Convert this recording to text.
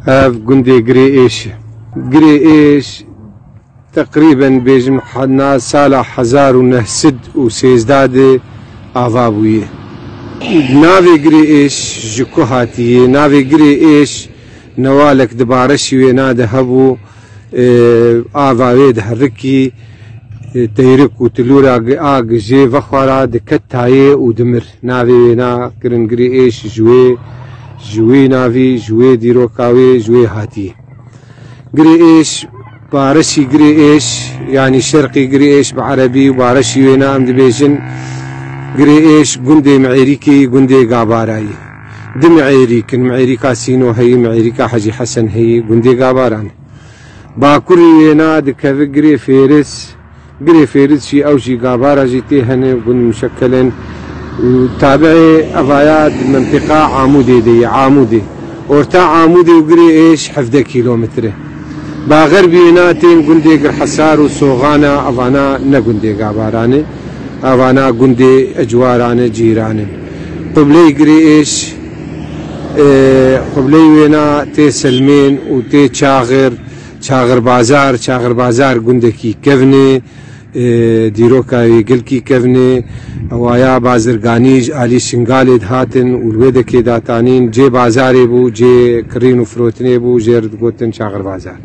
هاف قندي قري ايش تقريبا بيجم حنا سالة 1913 آفابوية نافي قري ايش جكو هاتيه نافي قري ايش نوالك دبارشي وينا دهبو آفاوي دهركي تيرك وتلورا آق جي فخورا دكتاية ودمر نافي وينا قرن قري ايش جوي نافي جوي ديروكاوي جوي هاتيه قري ايش بارشي قري ايش يعني شرقي قري ايش بعربي وبارشي وينا ام دبيجن قري ايش قندي معيريكي قندي قاباراي دم معيريك معيريكا سينو هي معيريكا حجي حسن هي قندي قاباران باكوري وينا دكاف قري فيرس شي او شي قابارا جيتي هن قند مشكلا وتابعي افايات منطقة عامودي ورتا عامودي وقري ايش حفظة كيلومتر باغربي ناتين قندي قر حسار وصوغانا افانا نقندي قاباراني افانا قندي اجواراني جيراني قبلي قري ايش قبلي وينا تي سلمين وتي شاغر بازار قندكي كفني ديروكاوي قلكي كفني اوايا بازرگانيج علي شنغالي هاتن والويدكي داتانين جي بازاري بو جي كرين وفروتني بو جي ردقوتن شاغر بازار